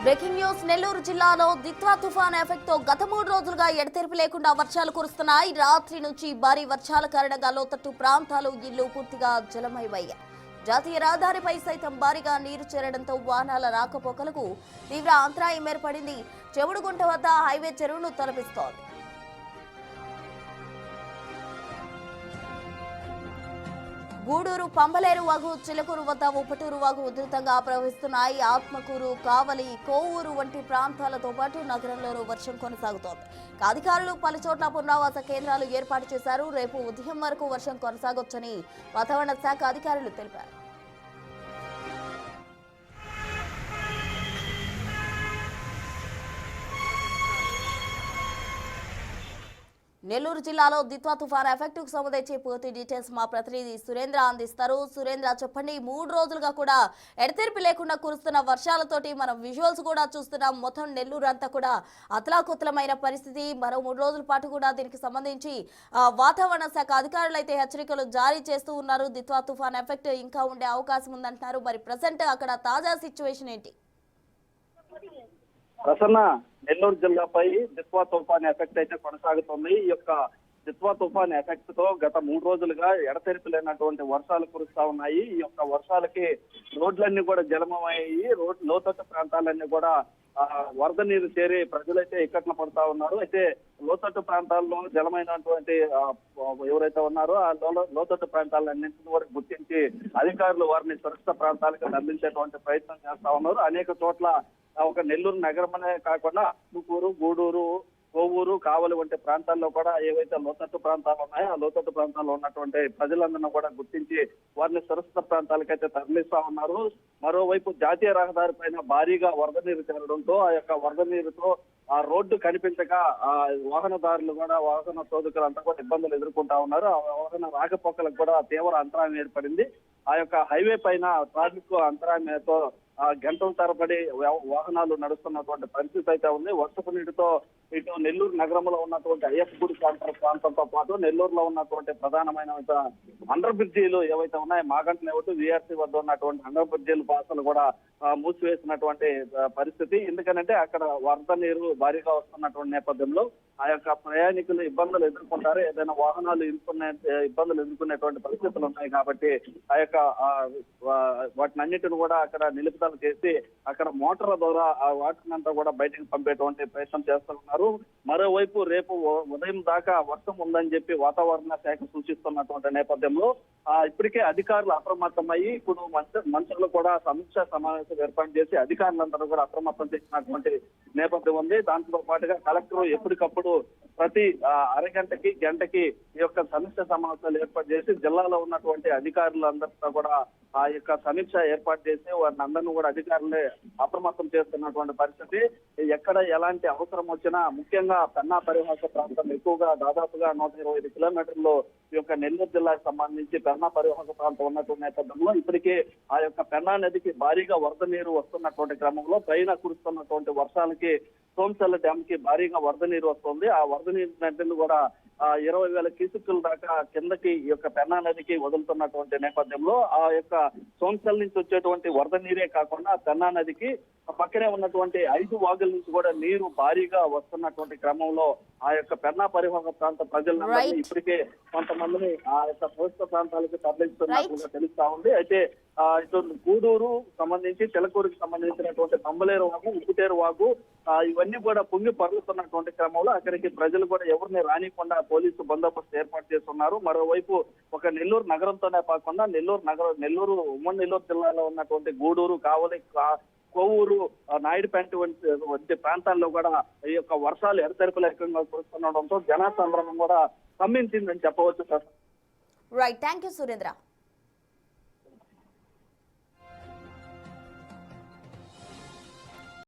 Breaking news Nellore జిల్లాలో దిత్వా తుఫాన్ effect తో గత 3 రోజులుగా ఎడతెరిపి లేకుండా వర్షాలు కురుస్తున్నాయి. రాత్రి నుంచి భారీ వర్షాల కారణంగా లోతట్టు ప్రాంతాలు ఇళ్లు పూర్తిగా జలమయమయ్యాయి. జాతీయ రహదారిపై సైతం భారీగా నీరు చేరడంతో వాహనాల రాకపోకలకు తీవ్ర అంతరాయం ఏర్పడింది. చెవుడుగుంట వద్ద హైవే చెరువును తలపిస్తోంది. గూడూరు పంబలేరు వాగు, చిలకూరు వద్ద ఉప్పటూరు వాగు ఉధృతంగా ప్రవహిస్తున్నాయి. ఆత్మకూరు, కావలి, కోవూరు వంటి ప్రాంతాలతో పాటు నగరంలోనూ వర్షం కొనసాగుతోంది. అధికారులు పలుచోట్ల పునరావాస కేంద్రాలు ఏర్పాటు చేశారు. రేపు ఉదయం వరకు వర్షం కొనసాగొచ్చని వాతావరణ శాఖ అధికారులు తెలిపారు. నెల్లూరు జిల్లాలో దిత్వా తుఫాన్ ఎఫెక్ట్ కు సంబంధించి పూర్తి డీటెయిల్స్ మా ప్రతినిధి సురేంద్ర అందిస్తారు. సురేంద్ర, చెప్పండి, 3 రోజులుగా కూడా ఎడతెరిపి లేకుండా కురుస్తున్న వర్షాలతోటి మనం విజువల్స్ కూడా చూస్తున్నాం. మొత్తం నెల్లూరు అంతా కూడా అతలాకుతలమైన పరిస్థితి. మరో 3 రోజుల పాటు కూడా దీనికి సంబంధించి వాతావరణ శాఖ అధికారులు అయితే హెచ్చరికలు జారీ చేస్తూ ఉన్నారు. దిత్వా తుఫాన్ ఎఫెక్ట్ ఇంకా ఉండే అవకాశం ఉందంటున్నారు. మరి ప్రజెంట్ అక్కడ తాజా సిచ్యువేషన్ ఏంటి? ప్రసన్న, నెల్లూరు జిల్లాపై దిత్వా తుఫాన్ ఎఫెక్ట్ అయితే కొనసాగుతుంది. ఈ యొక్క దిత్వా తుఫాన్ ఎఫెక్ట్ తో గత 3 రోజులుగా ఎడతెరిపి లేనటువంటి వర్షాలు కురుస్తా ఉన్నాయి. ఈ యొక్క వర్షాలకి రోడ్లన్నీ కూడా జలమయ్యాయి. లోతట్టు ప్రాంతాలన్నీ కూడా వరద నీరు చేరి ప్రజలైతే ఇక్కట్లు పడుతా ఉన్నారు. అయితే లోతట్టు ప్రాంతాల్లో జలమైనటువంటి ఎవరైతే ఉన్నారో ఆ లోతట్టు ప్రాంతాలన్నింటినీ కూడా గుర్తించి అధికారులు వారిని సురక్షిత ప్రాంతాలకు తరలించేటువంటి ప్రయత్నం చేస్తా ఉన్నారు. అనేక చోట్ల ఒక నెల్లూరు నగరమనే కాకుండా తుకూరు, గూడూరు, కోవూరు, కావలి వంటి ప్రాంతాల్లో కూడా ఏవైతే లోతట్టు ప్రాంతాలు ఉన్నాయో ఆ లోతట్టు ప్రాంతాల్లో ఉన్నటువంటి ప్రజలందరినీ కూడా గుర్తించి వారిని సురక్షిత ప్రాంతాలకైతే తరలిస్తా ఉన్నారు. మరోవైపు జాతీయ రహదారి పైన భారీగా వరద నీరు చేరడంతో ఆ యొక్క వరద నీరుతో ఆ రోడ్డు కనిపించక ఆ వాహనదారులు కూడా, వాహన శోధకులు అంతా కూడా ఇబ్బందులు ఎదుర్కొంటా ఉన్నారు. ఆ వాహన రాకపోకలకు కూడా తీవ్ర అంతరాయం ఏర్పడింది. ఆ యొక్క హైవే పైన ట్రాఫిక్ అంతరాయంతో గంటల తరబడి వాహనాలు నడుస్తున్నటువంటి పరిస్థితి అయితే ఉంది. వర్షపు నీటితో ఇటు నెల్లూరు నగరంలో ఉన్నటువంటి అయ్యప్ప గుడి ప్రాంతంతో పాటు నెల్లూరులో ఉన్నటువంటి ప్రధానమైన అండర్ బ్రిడ్జీలు ఏవైతే ఉన్నాయో మాగంట లేవట్టు, విఆర్సీ వద్ద ఉన్నటువంటి అండర్ బ్రిడ్జీలు భాషలు కూడా మూసివేసినటువంటి పరిస్థితి. ఎందుకంటే అక్కడ వరద నీరు భారీగా వస్తున్నటువంటి నేపథ్యంలో ఆ యొక్క ప్రయాణికులు ఇబ్బందులు ఎదుర్కొంటారు. ఏదైనా వాహనాలు ఇబ్బందులు ఎదుర్కొనేటువంటి పరిస్థితులు ఉన్నాయి కాబట్టి ఆ యొక్క వాటిని అన్నిటిని కూడా అక్కడ నిలుపుదల చేసి అక్కడ మోటార్ల ద్వారా ఆ వాటిని అంతా కూడా బయటకు పంపేటువంటి ప్రయత్నం చేస్తున్నారు. మరోవైపు రేపు ఉదయం దాకా వర్షం ఉందని చెప్పి వాతావరణ శాఖ సూచిస్తున్నటువంటి నేపథ్యంలో ఇప్పటికే అధికారులు అప్రమత్తమయ్యి ఇప్పుడు మంత్రులు కూడా సమీక్షా సమావేశం ఏర్పాటు చేసి అధికారులందరూ కూడా అప్రమత్తం చేసినటువంటి నేపథ్యం ఉంది. దాంతో పాటుగా కలెక్టర్ ఎప్పటికప్పుడు ప్రతి అరగంటకి గంటకి ఈ యొక్క సమీక్ష సమావేశాలు ఏర్పాటు చేసి జిల్లాలో ఉన్నటువంటి అధికారులందరితో కూడా ఆ యొక్క సమీక్ష ఏర్పాటు చేసి వారిని అందరినీ కూడా అధికారులే అప్రమత్తం చేస్తున్నటువంటి పరిస్థితి. ఎక్కడ ఎలాంటి అవసరం వచ్చినా ముఖ్యంగా పెన్నా పరివాహక ప్రాంతం ఎక్కువగా దాదాపుగా 125 కిలోమీటర్లు ఈ యొక్క నెల్లూరు జిల్లాకు సంబంధించి పెన్నా పరివాహక ప్రాంతం ఉన్నటువంటి నేపథ్యంలో ఇప్పటికే ఆ యొక్క పెన్నా నదికి భారీగా వరద నీరు వస్తున్నటువంటి క్రమంలో పైన కురుస్తున్నటువంటి వర్షాలకి సోమశెల్ల డ్యామ్ కి భారీగా వరద నీరు వస్తుంది. ఆ వరద నీరు కూడా 20,000 క్యూసెక్కుల దాకా కిందకి ఈ యొక్క పెన్నా నదికి వదులుతున్నటువంటి నేపథ్యంలో ఆ యొక్క సోమశెల్ల నుంచి వచ్చేటువంటి వరద నీరే కాకుండా పెన్నా నదికి పక్కనే ఉన్నటువంటి 5 వాగుల నుంచి కూడా నీరు భారీగా వస్తున్నటువంటి క్రమంలో ఆ యొక్క పెన్నా పరివాహక ప్రాంత ప్రజలందరినీ ఇప్పటికే కొంతమందిని ఆ యొక్క సురక్షిత ప్రాంతాలకు తరలిస్తున్నట్లుగా తెలుస్తా ఉంది. అయితే ఇటు గూడూరు సంబంధించి, చిలకూరుకి సంబంధించినటువంటి పంబలేరు వాగు, ఉప్పుటేరు వాగు ఇవన్నీ కూడా పొంగి పరుగుతున్నటువంటి క్రమంలో అక్కడికి ప్రజలు కూడా ఎవరిని రానికుండా పోలీసు బందోబస్తు ఏర్పాటు చేస్తున్నారు. మరోవైపు ఒక నెల్లూరు నగరంతోనే కాకుండా నెల్లూరు ఉమ్మడి నెల్లూరు జిల్లాలో ఉన్నటువంటి గూడూరు, కావలి, కోవూరు, నాయుడుపేట వంటి ప్రాంతాల్లో కూడా ఈ యొక్క వర్షాలు ఎడతెరిపి లేకుండా కురుస్తుండడంతో జనసంద్రమం కూడా స్తంభించిందని చెప్పవచ్చు. Right, thank you Surendra.